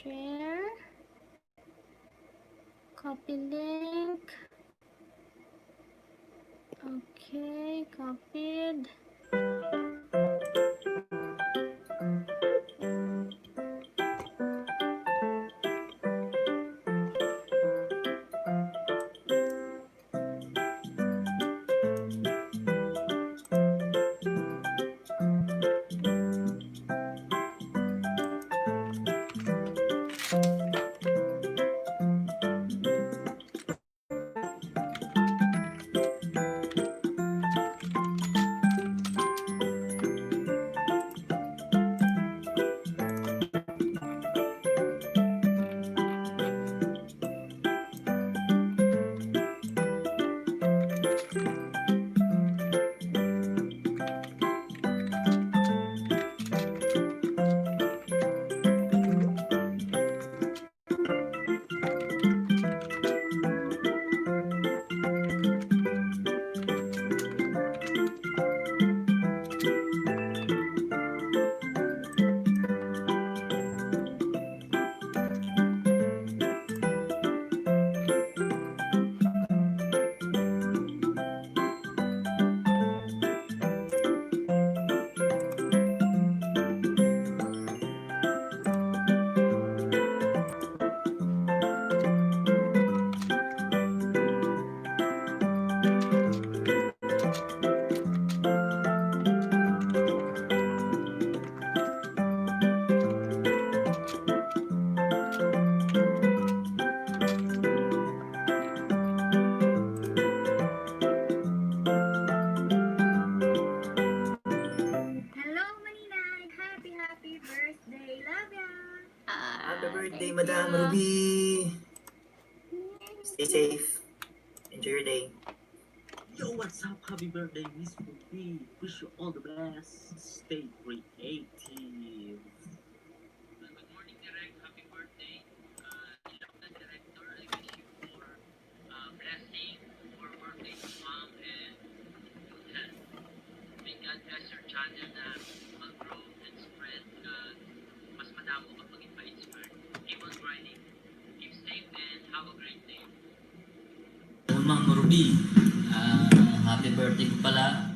share, copy link. Okay, copied. Birthday, Madam Ruby. Stay safe. Enjoy your day. Yo, what's up? Happy birthday, Miss Ruby. Wish you all the best. Stay creative. Good morning, Direct. Happy birthday. Ilonggo Director, I wish you for blessing, more birthday to mom, and good health. May God bless your channel na mag-grow and spread. Mas madamo ka maging pa-inspired. Keep on grinding. Keep safe and have a great day. Ma'am Ruby, happy birthday ko pala.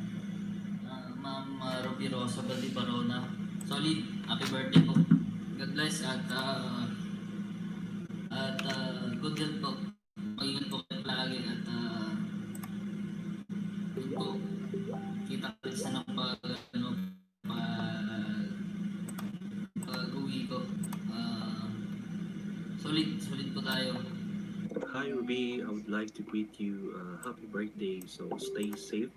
Ma'am Ruby Rosa Baldi Barona. Solid, happy birthday po. God bless at good health po. Mag-ingat po kayo lagi at good po. Kita ko sa pag-uwi ko. Solid po tayo. Hi Ruby, I would like to greet you happy birthday. So stay safe.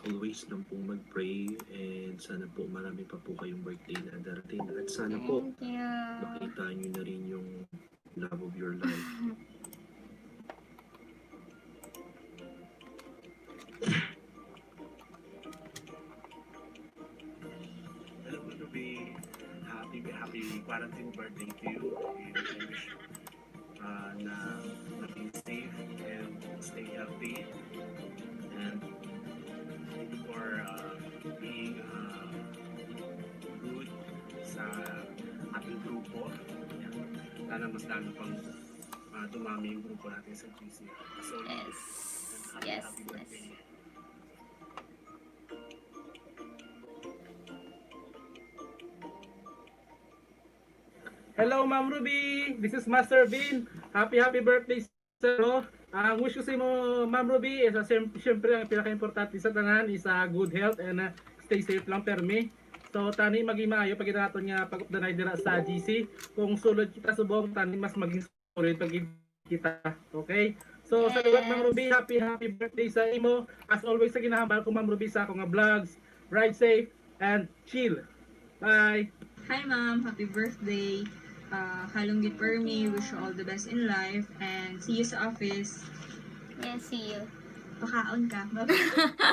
Always lang po mag-pray and sana po marami pa po kayong birthday na darating at sana po makita nyo na rin yung love of your life. Hello Ruby, happy quarantine birthday to you. And I wish na maging safe and stay healthy and for being good sa ating grupo. Yan. Sana mas lalo pang dumami yung grupo natin sa GC. So, happy birthday. Hello, Ma'am Ruby. This is Master Bean. Happy birthday sa no. Ang wish ko sa mo, Ma'am Ruby, is siyempre ang pinaka-importante sa tanan is good health and stay safe lang permi. So tani maging maayo pag naton nga pag-updanay dira sa GC. Kung sulod kita subong tani mas maging solid pag kita. Okay? So sa lugar Ma'am Ruby, happy birthday sa imo. As always sa ginahambal ko Ma'am Ruby sa akong vlogs. Ride safe and chill. Bye. Hi ma'am, happy birthday. Halunggit Permi, wish you all the best in life and see you sa office. Yes, see you. Pakaon ka.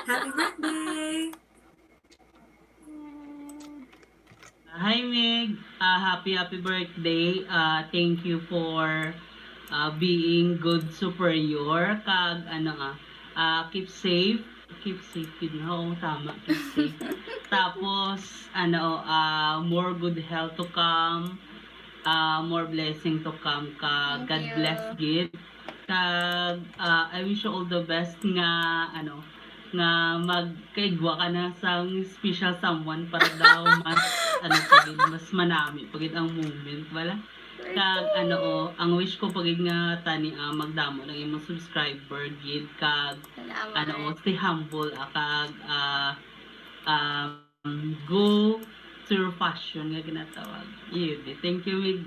Happy birthday! Hi Meg, happy birthday. Thank you for being good superior. Kag keep safe yun ho, tama, keep safe. Tapos more good health to come more blessing to come ka. Thank God you. bless gid. Kag I wish you all the best nga nga magkaigwa ka na sa special someone para daw mas pagid mas manami pagid ang moment wala. Kag ang wish ko pagid nga tani magdamo ng imong subscriber gid kag Salamat. stay humble kag go to your passion nga ginatawag. Yun. Thank you with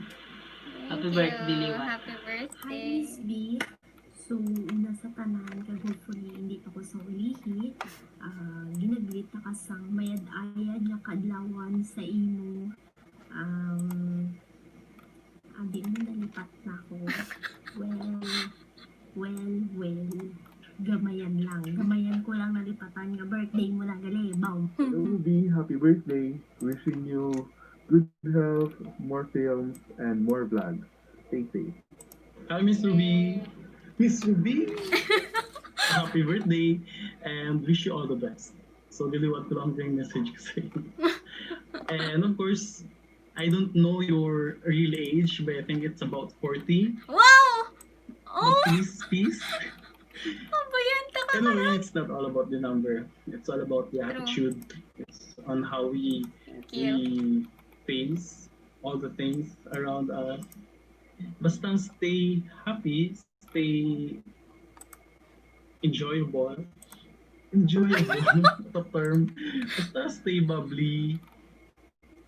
happy Thank birthday, you. Liwa. Happy Hi, birthday. Miss B. So, una sa tanan, kag hopefully hindi pa ko sa ulihi. Ginaglit na kasang mayad-ayad nga kadlawan sa imo. Adi mo nalipat na ako. Well. Gamayan lang. Gamayan ko lang nalipatan nga birthday mo lang gali. Bow. Ruby, happy birthday. Wishing you good health, more films, and more vlogs. Stay safe. Hi, Miss Ruby. Miss Ruby, happy birthday and wish you all the best. So really what ko lang yung message ko sa'yo. And of course, I don't know your real age, but I think it's about 40. Wow! Oh! But please. Bayanta ka Anyway, it's not all about the number. It's all about the attitude. It's on how we Thank you. face all the things around us. Basta stay happy, stay enjoyable. The term. Basta stay bubbly.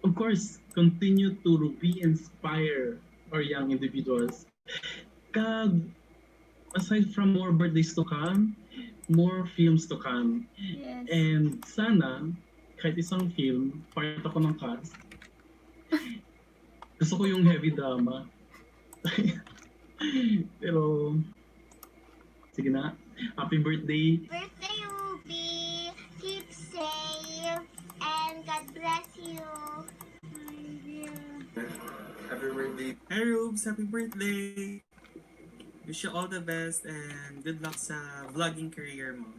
Of course, continue to Rubeinspire our young individuals. Kag, aside from more birthdays to come, more films to come. Yes. And sana, kahit isang film, part ako ng cast. Gusto ko yung heavy drama. Pero, sige na. Happy birthday. Birthday, Ruby. Keep safe and God bless you. Happy birthday. Hey Rubes, happy birthday. Wish you all the best and good luck sa vlogging career mo.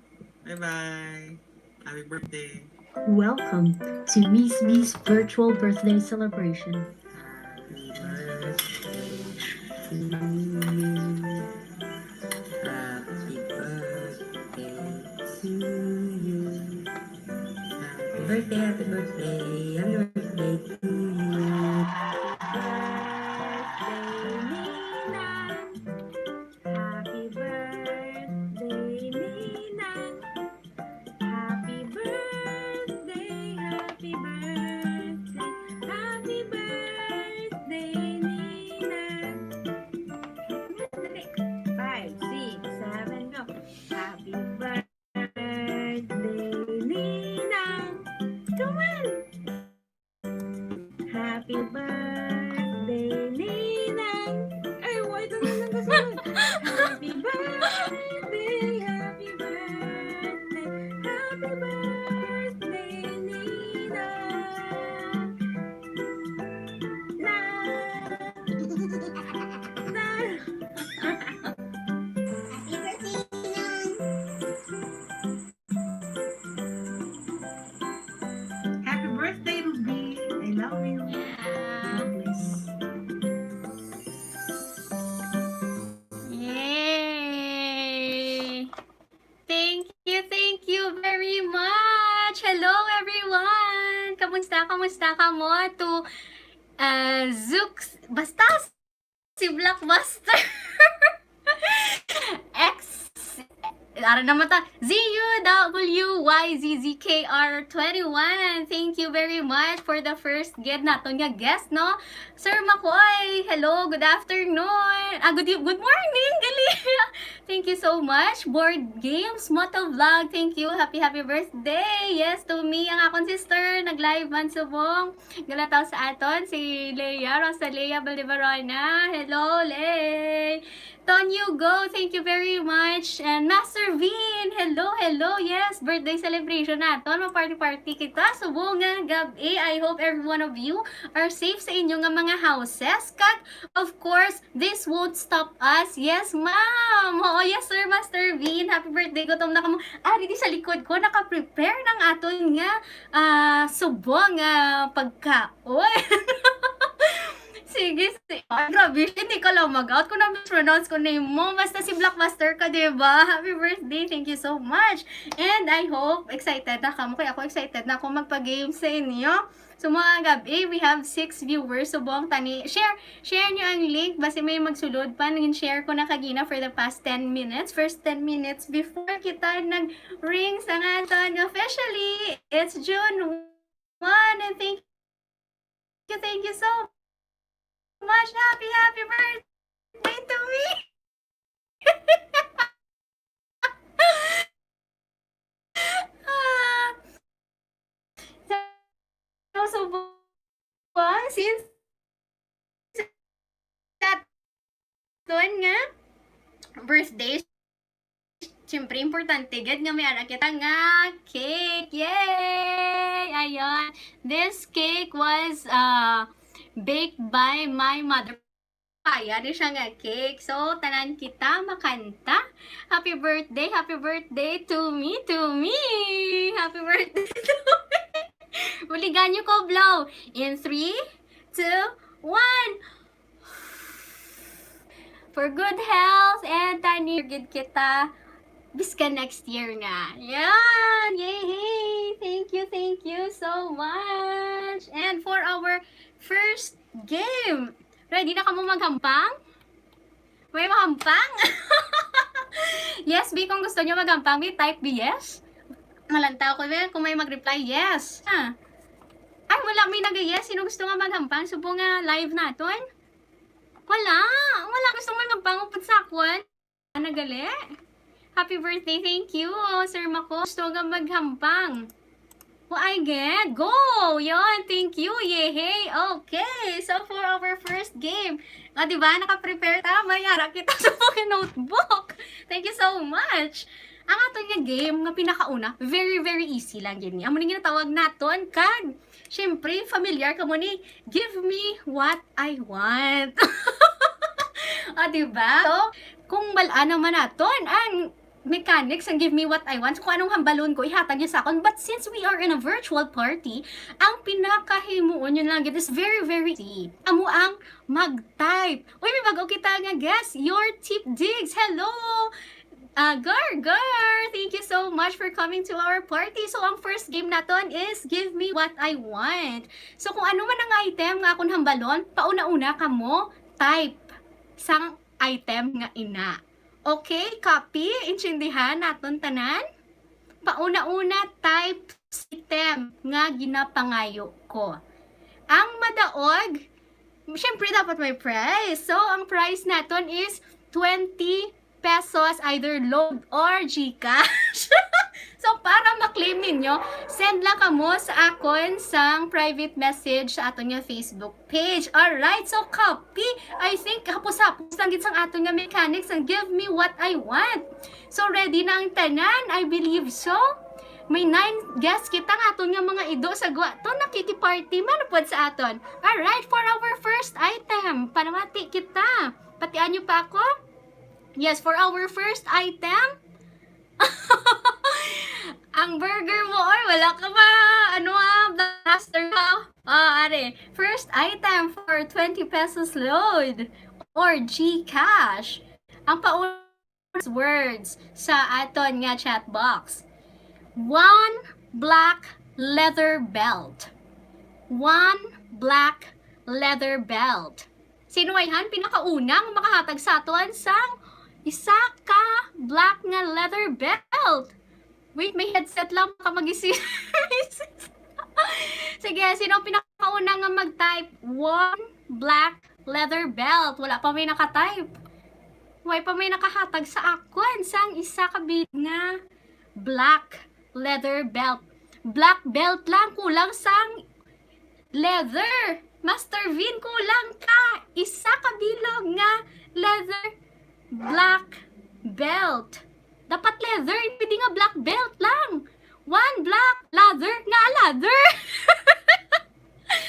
Bye-bye. Happy birthday. Welcome to Miss B's virtual birthday celebration. Happy birthday to you. Happy birthday to you. Happy birthday, happy birthday, happy birthday to you. Happy birthday, Ninang. Happy birthday, happy birthday. Happy birthday, Ninang. 5, 6, 7, go. Happy birthday, Ninang. Come on. Happy birthday, Ninang. Ay, why ito na lang kasunod? Happy birthday, happy birthday, happy birthday, Ninang. Happy birthday, Ninang. Happy birthday, Ruby. I love you. Yeah. Bless. Yay! Thank you very much! Hello everyone! Kamusta ka mo? To Zooks, basta si Blockbuster! X, ara naman ta, ZUWYZZKR21. Thank you very much for the first get naton nga guest, no? Sir Makoy, hello, good afternoon. Good morning, gali. Thank you so much. Board Games, Moto Vlog, thank you. Happy birthday. Yes, to me, ang akong sister, nag-live man subong. Galataw sa aton, si Leia, Rosalea Baldevarona. Hello, Lay. Tonyo Go, thank you very much. And Master Vin, hello. Yes, birthday celebration naton. Ma-party kita. Subong nga gabi. I hope every one of you are safe sa inyong nga mga houses. Kag, of course, this won't stop us. Yes, ma'am. Oo, yes, sir, Master Vin. Happy birthday ko. Tom na kamo. Dito sa likod ko, naka-prepare ng aton nga subong pagkaon. sige. Ay, grabe, hindi ka lang mag-out. Kung na-pronounce ko name mo, basta si Blockbuster ka, diba? Happy birthday. Thank you so much. And I hope, excited na ka mo. Kaya ako excited na ako magpa-game sa inyo. So mga gabi, we have 6 viewers. So buong tani, share nyo ang link. Basta may magsulod pa. Nag-share ko na kagina for the past 10 minutes. First 10 minutes before kita nag-ring sa natin officially. It's June 1. And thank you so much. Happy birthday to me. So since that doon nga birthday, siyempre importante gad nga may anak kita nga cake. Yay! Ayan. This cake was baked by my mother. Kaya rin siya nga cake. So, tanan kita makanta. Happy birthday to me. Happy birthday to me. Uligan nyo ko blow. In 3, 2, 1. For good health and tani good kita. Biska next year na. Yan! Yay! Thank you so much. And for our first game, ready na ka mo maghampang? May mahampang? Yes, B, kung gusto nyo maghampang, B, type B, yes. Malantaw ko, B, kung may mag-reply, yes. Ay, wala may nag-yes. Sino gusto nga maghampang? Subo nga live natin? Wala gusto maghampang upad sa akwan. Nagali? Happy birthday, thank you, Sir Mako. Gusto nga maghampang. Well, I get. Go! Yon, thank you. Yehey. Okay. So, for our first game. Diba? Naka-prepare ta. Mayara kita sa fucking notebook. Thank you so much. Ang ato nga game, nga pinakauna, very easy lang yun. Amo nang ginatawag naton kag, syempre, familiar ka mo ni, give me what I want. Diba? So, kung balaan naman naton, ang mechanics and give me what I want. So, kung anong hambalon ko, ihatag niyo sa akin. But since we are in a virtual party, ang pinakahimuon yun lang, it is very easy. Amo ang mag-type. Uy, may bago kita nga guess. Your tip digs. Hello! Gar, thank you so much for coming to our party. So, ang first game naton is give me what I want. So, kung ano man ang item nga akong hambalon, pauna-una ka mo, type sang item nga ina. Okay, copy, intindihan naton tanan. Pauna-una type item nga ginapangayo ko. Ang madaog, syempre dapat may price. So, ang price naton is 20 pesos, either load or GCash. So, para ma-claim ninyo, send lang kamo sa akon sang private message sa aton nga Facebook page. Alright, so copy. I think hapos-hapos lang gid sang aton nga mechanics and give me what I want. So, ready na ang tanan? I believe so. May 9 guests kita nga aton nga mga ido sa gwa. To nakikiparty man pod sa aton. Alright, for our first item, panamati kita. Patian nyo pa ako? Yes, for our first item, ang burger mo, or wala ka ba, blaster ka? Are, first item for 20 pesos load, or GCash. Ang paunang words sa aton nga chat box. 1 black leather belt. 1 black leather belt. Sino ayhan pinakaunang makahatag sa aton sang isa ka black nga leather belt. Wait, may headset lang ka mag-isip. Sige, sino pinakauna nga mag-type? 1 black leather belt. Wala pa may naka-type. Why pa may nakahatag sa akon sang isa ka nga black leather belt. Black belt lang, kulang sang leather. Master Vin, kulang ka. Isa ka bilog nga leather black belt. Dapat leather, hindi nga black belt lang. 1 black leather nga leather.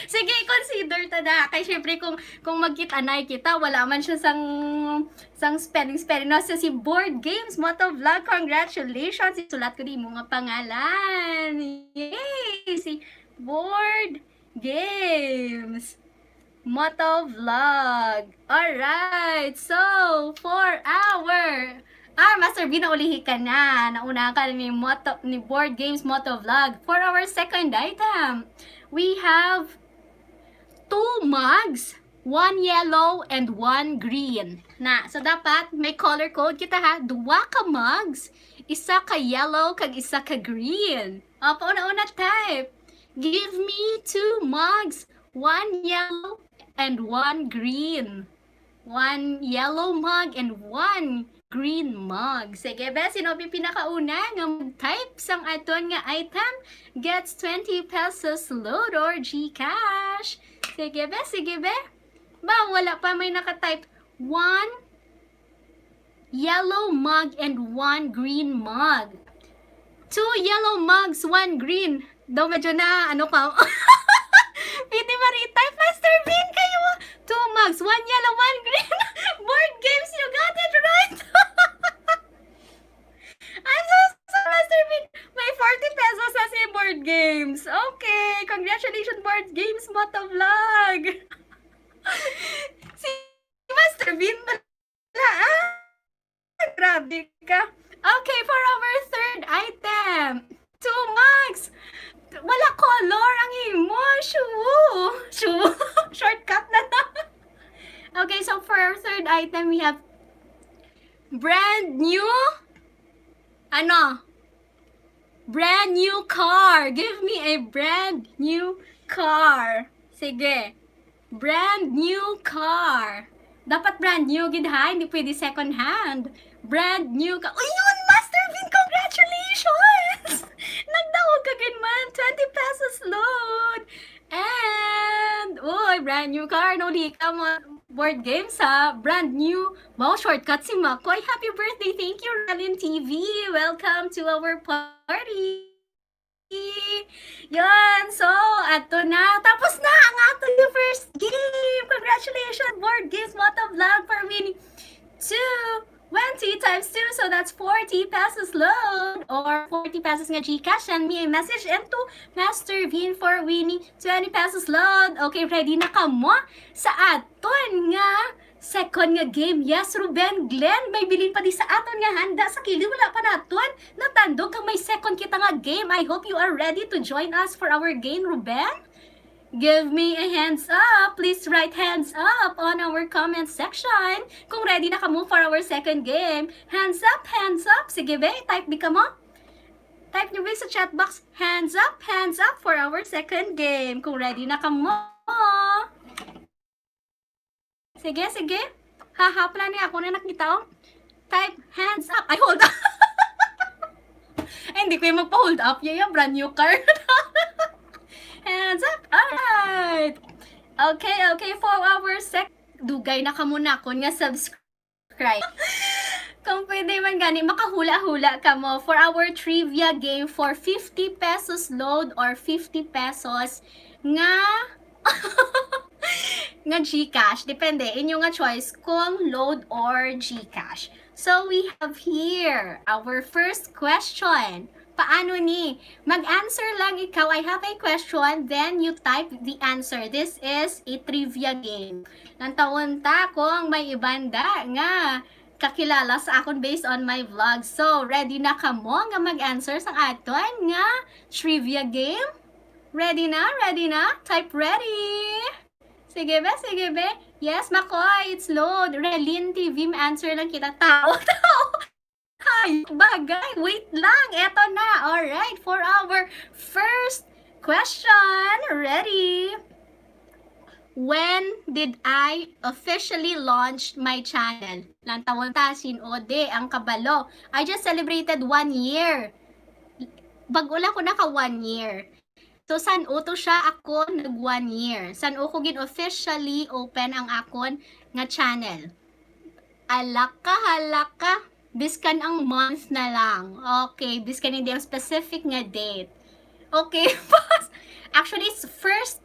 Sige, consider ta na. Kaya syempre kung magkita-anay kita, wala man siya sang spelling. No, so, si Board Games Motovlog, congratulations. Isulat ko din mo nga pangalan. Yay! Si Board Games. Motovlog. Alright. So, for our... Master B, naulihi ka na. Nauna ka ni Board Games Motovlog. For our second item, we have 2 mugs, 1 yellow and 1 green. So dapat may color code kita ha. 2 ka mugs, isa ka yellow kag isa ka green. Pauna-una type. Give me 2 mugs, 1 yellow and 1 green. 1 yellow mug and 1 green mug. Sige be, sino pinakauna nga mag-type sang aton nga item gets 20 pesos load or GCash. Sige be, sige be. Wala pa may naka-type 1 yellow mug and 1 green mug. 2 yellow mugs, 1 green. Daw medyo na, ka? Pwede ma-retype, Master Bean kayo. 2 mugs, 1 yellow, 1 green. Board games, you got it right. I'm so sorry, Master Bean. May 40 pesos sa si board games. Okay, congratulations, board games, motovlog. Si Master Bean pala. Grabe ka. Okay, for our third item. 2 mugs. Wala color ang imo. Shoo. Shortcut na to. Okay, so for our third item, we have brand new brand new car. Give me a brand new car. Sige. Brand new car. Dapat brand new, gid ha? Hindi pwede second hand. Brand new car. Yun, Master Bean! Congratulations! Nagdawag ka man. 20 pesos load. And, brand new car. No, di ka mo board games ha. Brand new. Wow, shortcut si Makoy. Happy birthday. Thank you, Ralin TV. Welcome to our party. Yan, so, ato na. Tapos na ang ato yung first game. Congratulations, Board Games Motovlog for winning 20 times 2. So, that's 40 pesos load or 40 pesos nga GCash. Send me a message and to Master Bean for winning 20 pesos load. Okay, ready na ka mo sa aton nga second nga game. Yes, Ruben, Glenn, may bilin pa di sa aton nga handa sa kili. Wala pa naton. Natandog kang may second kita nga game. I hope you are ready to join us for our game, Ruben. Give me a hands up. Please write hands up on our comment section. Kung ready na ka mo for our second game. Hands up, hands up. Sige be, type di ka mo. Type nyo be sa chat box. Hands up for our second game. Kung ready na ka mo. Sige. Hahapla niya ako na nakita oh. Type hands up. Ay, hold up. Ay, hindi ko yung magpa-hold up. Yung brand new card. Hands up. Alright. Okay. For our dugay na ka muna ako nga subscribe. Kung pwede man gani, makahula-hula ka mo for our trivia game for 50 pesos load or 50 pesos nga nga GCash. Depende, inyo nga choice kung load or GCash. So, we have here our first question. Paano ni? Mag-answer lang ikaw. I have a question, then you type the answer. This is a trivia game. Nantawon ta kung may ibanda nga kakilala sa akon based on my vlog. So, ready na ka mo nga mag-answer sa aton nga trivia game? Ready na? Type ready! Sige be. Yes, Makoy, it's load. Relin TV, answer lang kita. Tao. Ay, bagay. Wait lang. Eto na. Alright, for our first question. Ready? When did I officially launch my channel? Lantawon ta, sinode, ang kabalo. I just celebrated 1 year. Bagula ko na ka 1 year. So, san uto siya ako nag 1 year. San uko gin officially open ang akon nga channel. Halaka. Biskan ang month na lang. Okay, biskan hindi ang specific nga date. Okay, actually, it's first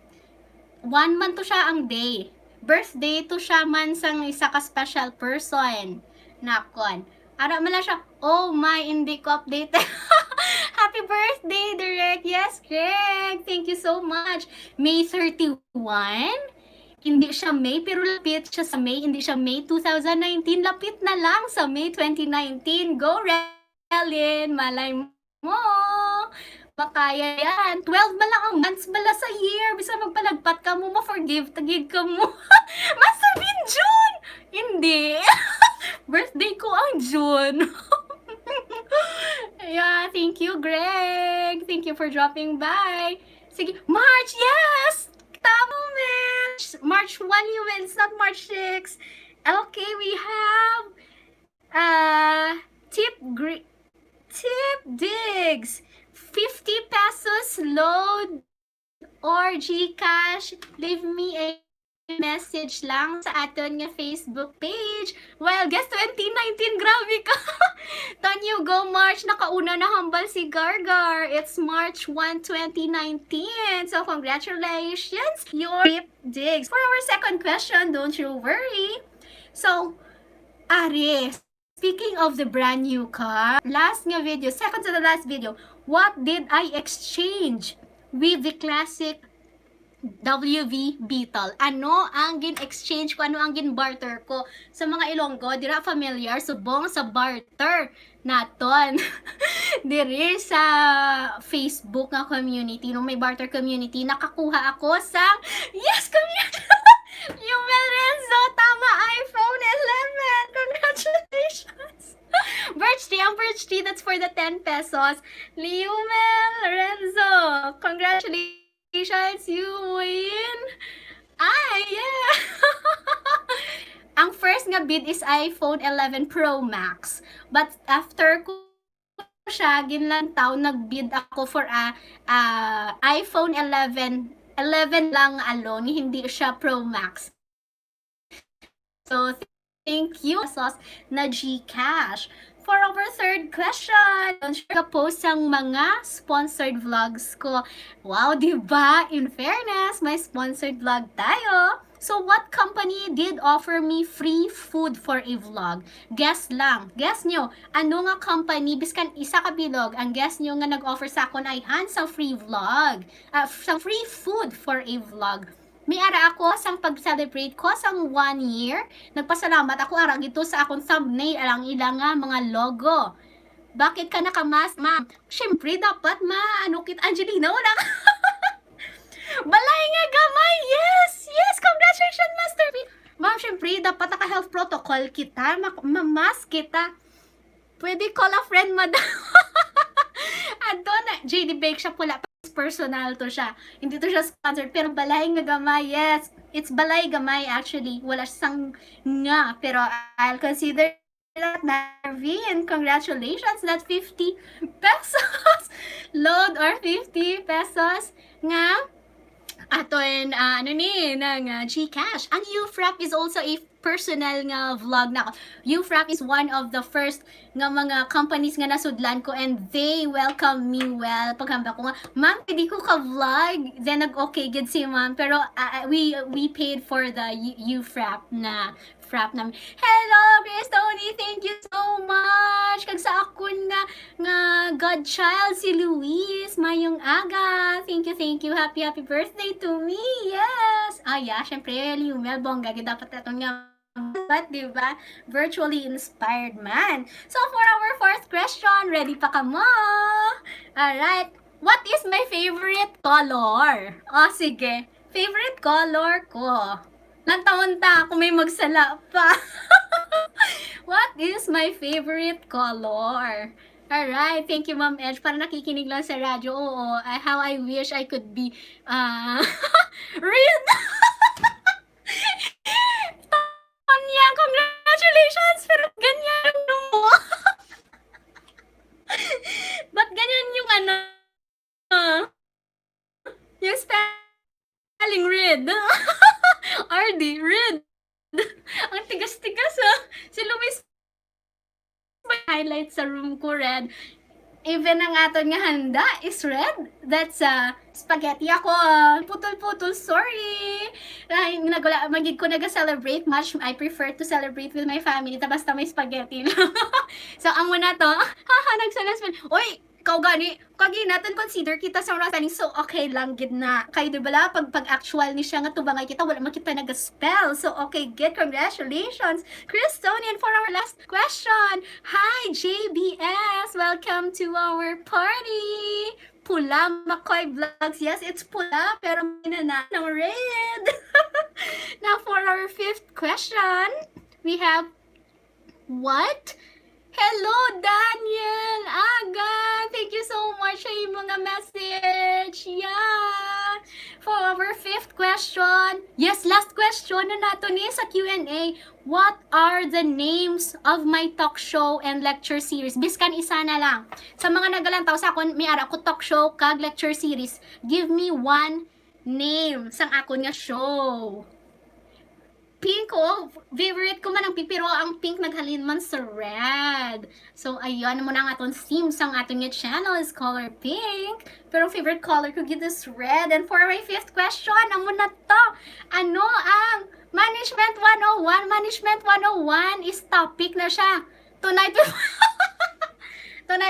1 month to siya ang day. Birthday to siya man sang isa ka special person. Nakon. Ara man lang siya, oh my, hindi ko updated. Happy birthday, Direct. Yes, Greg. Thank you so much. May 31. Hindi siya May, pero lapit siya sa May. Hindi siya May 2019. Lapit na lang sa May 2019. Go, Relin! Malay mo! Makaya yan. 12 ba lang ang months bala sa year. Bisa magpalagpat ka mo, ma-forgive, tagig ka mo. Master Bean, June! Hindi. Birthday ko ang June. Yeah, thank you, Greg. Thank you for dropping by. Sige, March, yes! Tama, March. March 1 yun, it's not March 6. Okay, we have tip digs. 50 pesos load or GCash. Leave me a message lang sa aton nga Facebook page. Well, guess 2019, grabe ka. Tonyo, go March. Nakauna na hambal si Gargar. It's March 1, 2019. So, congratulations. Your tip digs. For our second question, don't you worry. So, Aris, speaking of the brand new car, last nga video, second to the last video, what did I exchange with the classic WV Beetle? Ano ang gin-exchange ko? Ano ang gin-barter ko? Sa mga Ilonggo, dira familiar, subong sa barter naton. Diri sa Facebook nga community, nung may barter community, nakakuha ako sa, yes, community! Yung Renzo, tama, iPhone 11! Congratulations! Birthday, ang birthday, that's for the 10 pesos. Liumel Renzo, congratulations, you win! Ay, yeah! Ang first nga bid is iPhone 11 Pro Max. But after ko siya, ginlantaw, nagbid ako for iPhone 11 lang alone, hindi siya Pro Max. So, thank you na GCash. For our third question, post ang mga sponsored vlogs ko. Wow, diba? In fairness, may sponsored vlog tayo. So, what company did offer me free food for a vlog? Guess lang. Guess nyo, ano nga company, biskan isa ka bilog, ang guess nyo nga nag-offer sa akon ay sa free vlog. Sa free food for a vlog. May ara ako sang pag-celebrate ko sang 1 year. Nagpasalamat ako ara gito sa akong thumbnail alang ilang mga logo. Bakit ka nakamas, ma'am? Siyempre dapat ano kit Angelina wala ka. Balay nga gamay. Yes, congratulations Master B. Ma'am, siyempre dapat naka-health protocol kita, mamas kita. Pwede call a friend, madam. Adon, JD Bake siya pula. Personal to siya. Hindi to siya sponsored. Pero balay nga gamay. Yes. It's balay gamay actually. Wala siyang nga. Pero I'll consider that Narvin. Congratulations. That 50 pesos load or 50 pesos nga aton GCash. Ang UFRAP is also a personal nga vlog na ako. UFRAP is one of the first nga mga companies nga nasudlan ko and they welcome me well. Paghamba ko nga, ma'am, hindi ko ka-vlog. Then nag-okay good si ma'am. Pero we paid for the UFRAP na frap namin. Hello, Chris Tony! Thank you so much! Kag sa akon nga godchild, si Luis, mayong aga. Thank you. Happy birthday to me! Yes! Yeah, syempre, Liumel, bongga, dapat natin nga but, diba? Virtually inspired man. So, for our fourth question, ready pa ka mo? Alright. What is my favorite color? Sige. Favorite color ko. Lantaon-ta ako may magsala pa. What is my favorite color? Alright, thank you Ma'am Edge. Para nakikinig lang sa radyo. Oo, how I wish I could be real. Tanya, congratulations! Pero ganyan mo. Ba't ganyan yung yung spelling red? RD, red. Ang tigas-tigas Si Luis highlight sa room ko red. Even ang aton nga handa is red. That's spaghetti ako. Putol-putol, sorry. Magig ko nag-celebrate much. I prefer to celebrate with my family. Basta may spaghetti. So, ang muna to. Nagsalasman. Uy, Kau gani, kagi natin consider kita sa mga taning so okay lang gid na. Kay di bala pag actual ni siya nga tubangay kita wala man kita nag-spell. So okay, good, congratulations. Kristonian for our last question. Hi JBS, welcome to our party. Pula Makoy Vlogs. Yes, it's pula pero minana ng red. Now for our fifth question, we have what? Hello, Daniel! Aga! Thank you so much sa imong nga message! Yeah! For our fifth question, yes, last question na nato ni sa Q&A. What are the names of my talk show and lecture series? Biskan isa na lang. Sa mga nagalantaw sa akon, may ara ko talk show kag lecture series. Give me one name sang akon nga show. Pink, oh, favorite ko man ang pink, pero ang pink naghalin man sa red. So, ayun mo na ang aton theme sa aton nga channel is color pink. Pero favorite color ko gid is red. And for my fifth question, amo na to. Ano ang Management 101? Management 101 is topic na siya. Tonight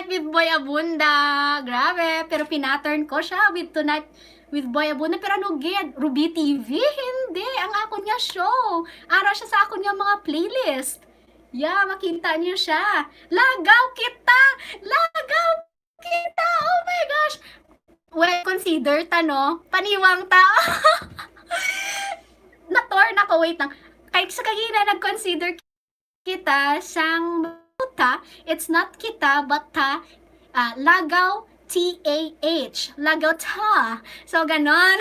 with Boy Abunda. Grabe, pero pinattern ko siya with Tonight with Boy Abunda, pero ano gid? Ruby TV? Hindi. Ang akon nga show. Ara siya sa akon nga mga playlist. Yeah, makita niyo siya. Lagaw kita! Lagaw kita! Oh my gosh! Well, consider ta, no? Paniwang ta. Nator na ko, wait lang. Kahit sa kagina, nag-consider kita siyang ta. It's not kita, but ta. Lagaw T-A-H. Lagaw ta. So, ganon.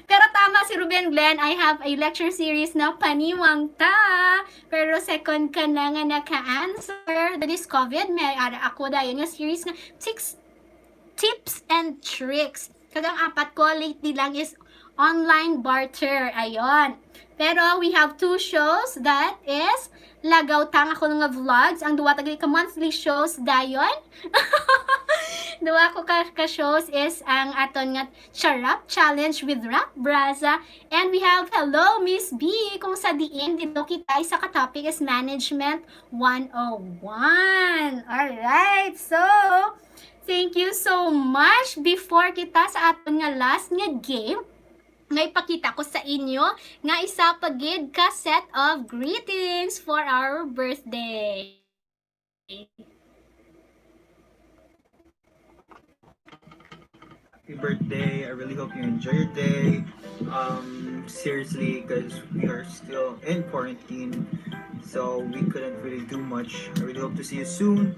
Pero tama si Ruben Glenn, I have a lecture series na Paniwang ta. Pero second ka na nga naka-answer. That is COVID. May ara ako dahil nga series na 6 tips and tricks. Kagang apat ko lately lang is online barter. Ayon. Pero we have 2 shows that is Lagaw tang ako nga vlogs. Ang duwa tagi ka monthly shows dayon. Duwa ko ka shows is ang aton nga Charap Challenge with Rap Braza. And we have Hello Miss B. Kung sa diin dito kita sa ka-topic is Management 101. Alright. So, thank you so much. Before kita sa aton nga last nga game, ngay pakita ko sa inyo nga isa pagid ka set of greetings for our birthday. Happy birthday. I really hope you enjoy your day. Seriously, because we are still in quarantine, so we couldn't really do much. I really hope to see you soon.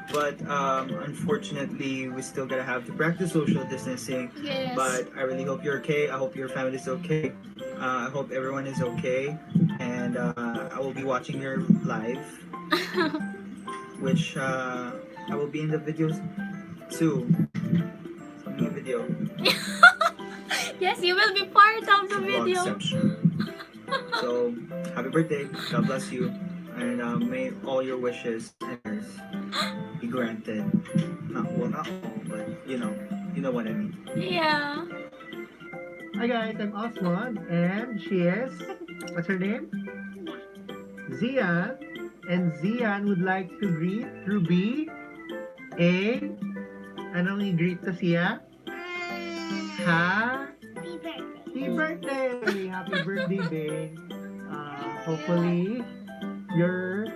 But unfortunately, we still gotta have to practice social distancing. Yes. But I really hope you're okay. I hope your family is okay. I hope everyone is okay. And I will be watching your live, which I will be in the videos too. So new video. Yes, you will be part of the video. So happy birthday. God bless you. And may all your wishes and prayers be granted. Not all, but you know what I mean. Yeah. Hi guys, I'm Osman, and she is, what's her name? Zian, and Zian would like to greet Ruby anong i-greet to siya? Happy birthday! Happy birthday, babe. Hopefully, you're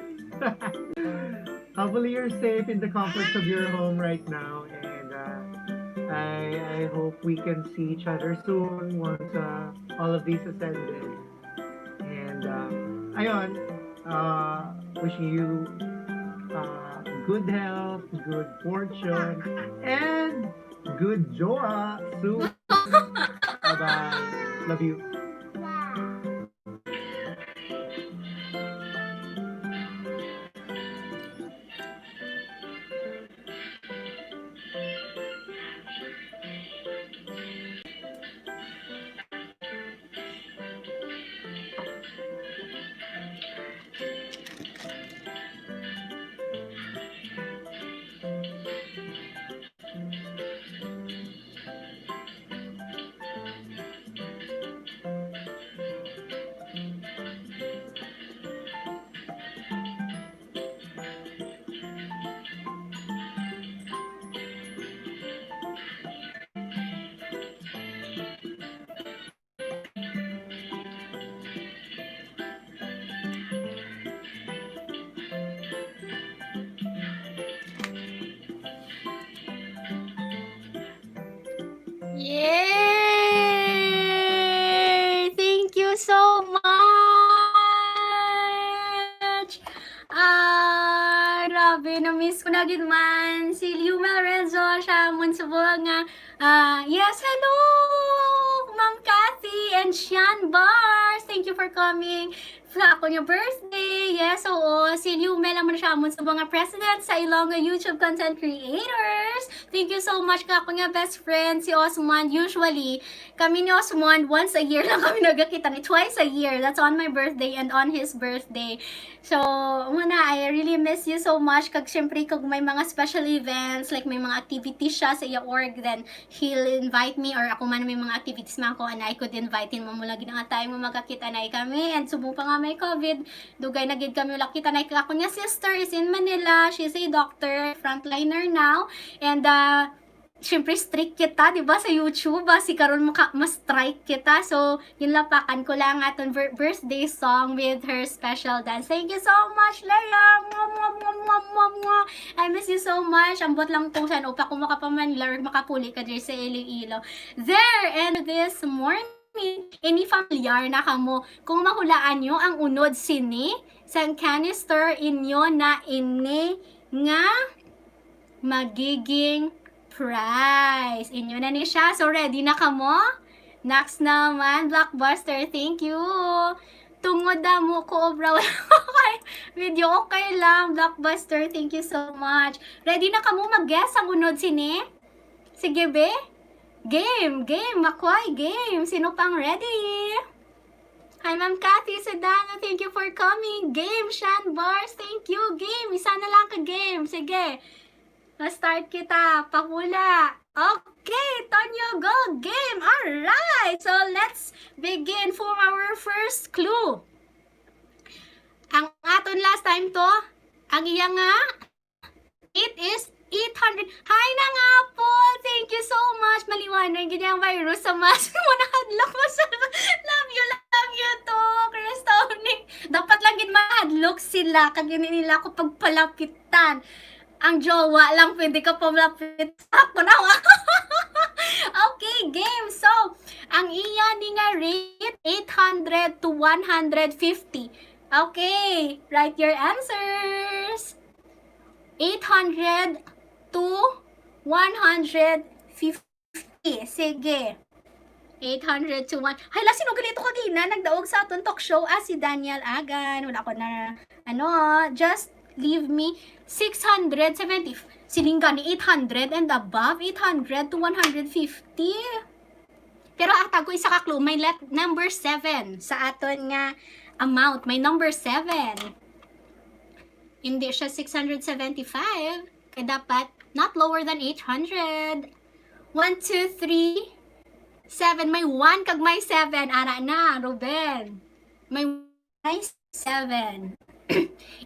safe in the comforts of your home right now, and I hope we can see each other soon once all of these has ended. And ayun, wishing you good health, good fortune, and good joy soon. Bye-bye. Love you. Yay! Thank you so much! Grabe, na-miss ko na gid man. Si Liumel Renzo, siya mun subong nga. Yes, hello! Ma'am Cathy and Sean Bars. Thank you for coming. Sa ako niya birthday. Yes, oo. Si Liumel naman siya mun subong nga president sa Ilonggo YouTube Content Creators. Thank you so much ka ako nga best friend si Osman. Usually, kami ni Osman once a year lang kami nagkakita ni twice a year. That's on my birthday and on his birthday. So, muna, I really miss you so much. Kag syempre, kag may mga special events, like may mga activities siya sa iya org, then he'll invite me, or ako man may mga activities man ko, and I could invite him mula ginang tayo mo magkakita na kami, and subong pa nga may COVID, dugay na gid kami lakita na ako niya sister is in Manila, she's a doctor, frontliner now, and syempre strict kita, di ba, sa YouTube, si karon ma-strike kita. So, yun lapakan ko lang aton birthday song with her special dance. Thank you so much, Leia! I miss you so much. Ambot lang kung saan upa ko makapamanila or makapuli ka dyan sa Iloilo. There, and this morning, any familiar na kamo, kung mahulaan nyo ang unod sini, sa canister inyo na ini nga magiging prize. Inyo na ni siya. So, ready na ka mo? Next naman, Blockbuster. Thank you. Tungod na mo ko, bro. Okay. Video okay lang. Blockbuster. Thank you so much. Ready na ka mo mag-guess ang unod sini? Sige, be? Game. Makoy, game. Sino pang ready? Hi, Ma'am Cathy Sedano. Thank you for coming. Game, Shan Bars. Thank you. Game. Isa na lang ka game. Sige. Na-start kita. Pakula. Okay, Tonyo, go. Game. Alright. So, let's begin for our first clue. Ang aton last time to, ang iya nga, it is 800. Hi na nga po. Thank you so much. Maliwanag ganyang virus sa mask mo. Nakadlock mo sa love you to, Cristone. Dapat lang gin mahadlock sila. Kagini nila ako pagpalapitan. Ang jowa lang, pwede ka pamlapit. Ako na. Okay, game. So, ang iya ni nga rate, 800 to 150. Okay, write your answers. 800 to 150. Sige. 800 to 1. Hala, sino ganito kagina? Nagdaog sa aton talk show. Si Daniel Agan. Wala ko na, just leave me 670. Siningga ni 800 and above, 800 to 150. Pero ata ko isa ka clue, may number 7 sa aton nga amount. May number 7. Hindi siya 675. Kaya dapat not lower than 800. 1, 2, 3, 7. May 1 kag may 7. Ara na, Ruben. May 7.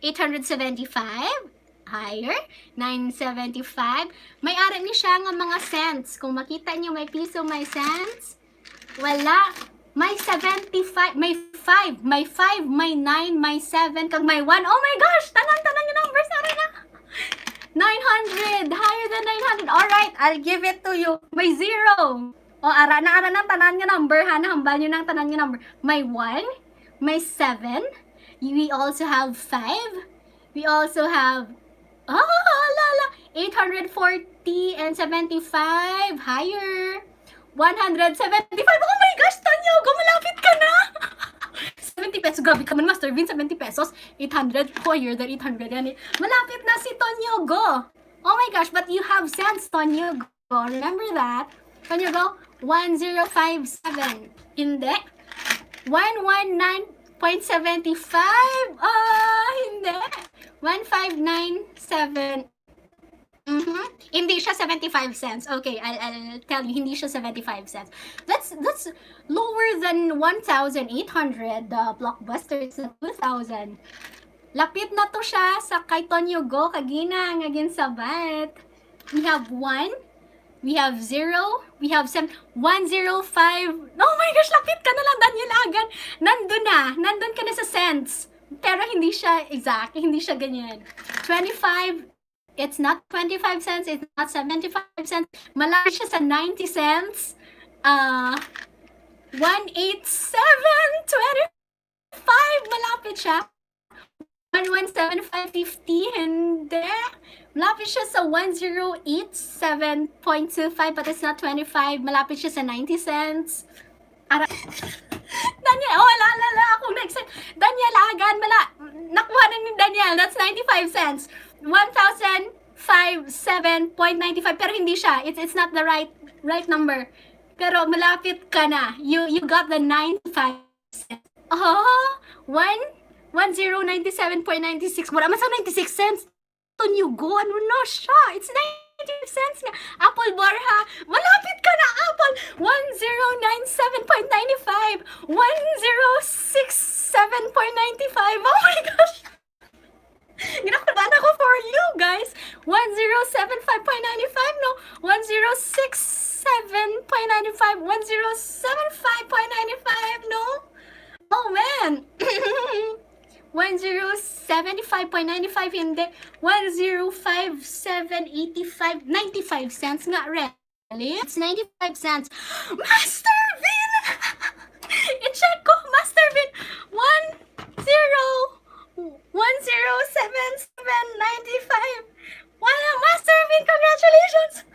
875. Higher. 975. May ara ni siya nga mga cents. Kung makita niyo may piso, may cents. Wala. May 75. May 5. May 5. May 9. May 7. Kag may 1. Oh my gosh! Tanan yung numbers. Ara na. 900. Higher than 900. Alright. I'll give it to you. May 0. O, ara na tanan nga number. Hambal nyo ng tanan nga number. May 1. May 7. We also have 5. We also have 840 and 75. Higher. 175. Oh my gosh, Tonyo, gumalapit ka na. 70 pesos. Grabe ka man, Master Vin. 70 pesos. 800. Higher than 800. Yan. Malapit na si Tonyo, go. Oh my gosh, but you have sense, Tonyo, go. Remember that? Tonyo, go. 1057. Hindi. 119.75. Hindi. 1597. Hindi siya 75 cents. Okay, I'll tell you, hindi siya 75 cents. That's lower than 1,800. Blockbuster is 2,000. Lapit na to siya sa kay Tonyo Go kagina nga ginsabat. We have 1. We have 0. We have 7. 105. Oh my gosh, lapit ka na lang, Daniel Agan. Nandun ka na sa cents. Pero hindi siya exact, hindi siya ganyan. 25, it's not 25 cents, it's not 75 cents. Malaki siya sa 90 cents. 187.25, malapit siya. 117.550, hindi. Malapit siya sa 1087.25, but it's not 25. Malapit siya sa 90 cents. Daniel, wala ako next. Daniel, agad, nakuha na ni Daniel. That's 95 cents. 1,057.95, pero hindi siya. It's not the right number. Pero malapit ka na. You got the 95 cents. 1097.96. Wala man sa 96 cents. Ton you go, ano na siya? It's 95 cents nga. Apple bar ha. Malapit ka na, Apple. 1097.95. 1067.95. Oh my gosh. Ginakabahan ako for you guys. 1075.95, no? 1067.95. 1075.95, no? Oh man. 1075.95, hindi. 1057.85. 95 cents nga, really? It's 95 cents. Master Vin! I-check ko, Master Vin. 1077.95. Wow, Master Vin, congratulations!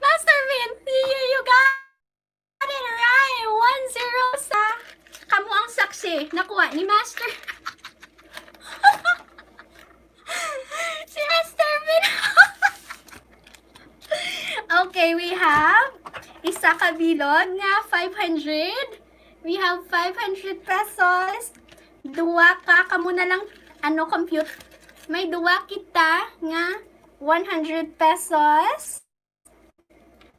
Master Vin, you got it right. 10 sa kamu ang saksi. Nakuha ni Master. Si Master Vin. Okay, we have isa ka bilog nga 500. We have 500 pesos. Duwa ka kamo na lang compute. May duwa kita nga 100 pesos.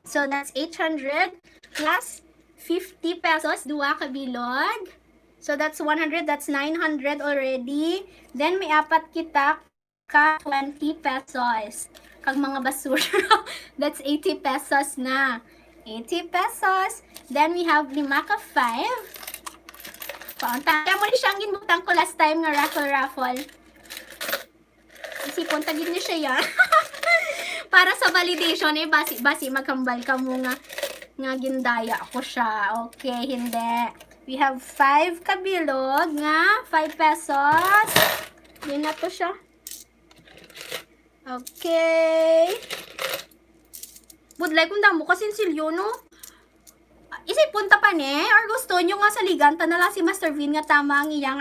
So that's 800 plus 50 pesos, duwa ka bilog. So that's 100, that's 900 already. Then may apat kita ka 20 pesos. Kag mga basura, that's 80 pesos na. 80 pesos. Then we have 5 ka 5. Kaya mo ni siyang ginbutang ko last time nga raffle. Isipon tagid ni siya yan. Para sa validation, basi magkambal ka mo nga gindaya ko siya. Okay, hindi. We have 5 kabilog nga 5 pesos. Yun na to siya. Okay. Budlay kung damo kasi silyo, no? Isipunta pa ni? Or gusto nyo nga sa liganta na lang si Master Vin nga tama ang iyang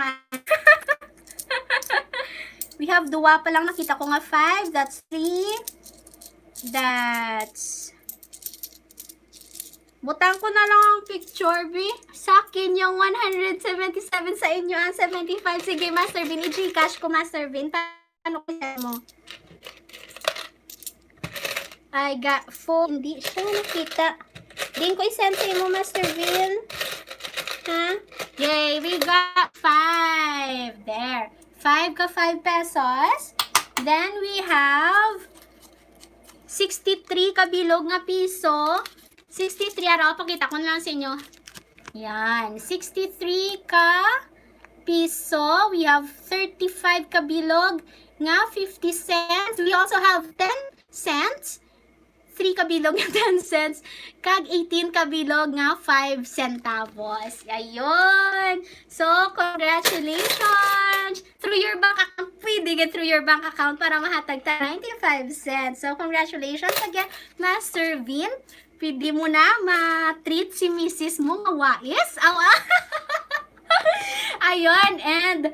We have duwa pa lang nakita ko nga 5. That's 3. That's butang ko na lang ang picture, B. Sa akin yung 177, sa inyo ang 75. Sige, Master Vin. I-Gcash ko, Master Vin. Paano ko mo? I got 4. Hindi siya nakita. Din ko i-send sa mo, Master Vin. Ha? Yay! We got 5. There. 5 ka 5 pesos. Then we have 63 kabilog nga piso. 63, araw, pakita ko na lang sa inyo. Yan, 63 ka piso. We have 35 kabilog nga 50 cents. We also have 10 cents. 3 kabilog nga 10 cents. Kag 18 kabilog nga 5 centavos. Ayun. So, congratulations. Through your bank account. Pwede get through your bank account para mahatag ta 95 cents. So, congratulations again, Master Vin. Pwede mo na ma-treat si Mrs. mo mawais. Awa. Ayun. And,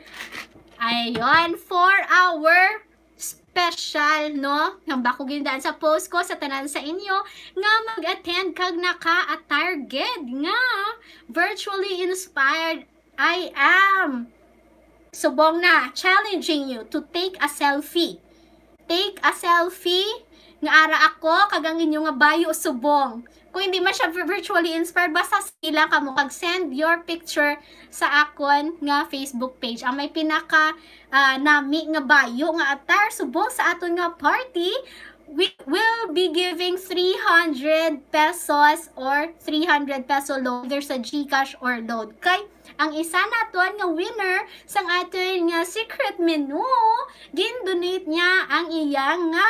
ayun. For our special, no? Nang bako gindan sa post ko sa tanan sa inyo nga mag-attend kag naka-target nga virtually inspired. I am subong na challenging you to take a selfie. Take a selfie nga ara ako kagang inyo nga bayo subong. Kung hindi man siya virtually inspired, basta sila kamo kag send your picture sa akon nga Facebook page. Ang may pinaka nami nga bayo nga attire subong sa aton nga party, we will be giving 300 pesos or 300 peso load either sa GCash or load. Kay ang isa naton nga winner sang aton nga secret menu, gin-donate niya ang iyang nga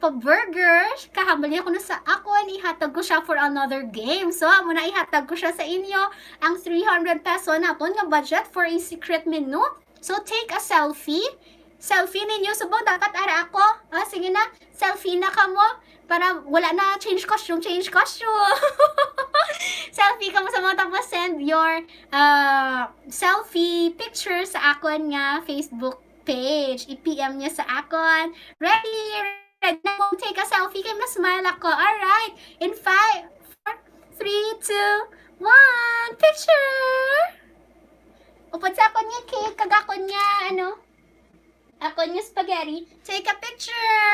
pa-burger. Kahamali ako na sa akon. Ihatag ko siya for another game. So, amo na ihatag ko siya sa inyo. Ang 300 peso naton nga budget for a secret menu. So, take a selfie. Selfie ninyo. Subo, dapat ara ako. Sige na. Selfie na ka mo. Para wala na change costume. Selfie ka mo sa mga tapos send your selfie picture sa akon nga Facebook page. I-PM niya sa akon. Ready na kung take a selfie kay na smile ako. Alright. In 5, 4, 3, 2, 1. Picture! Upod sa akon niya cake. Kagakon niya, akon niya spaghetti. Take a picture!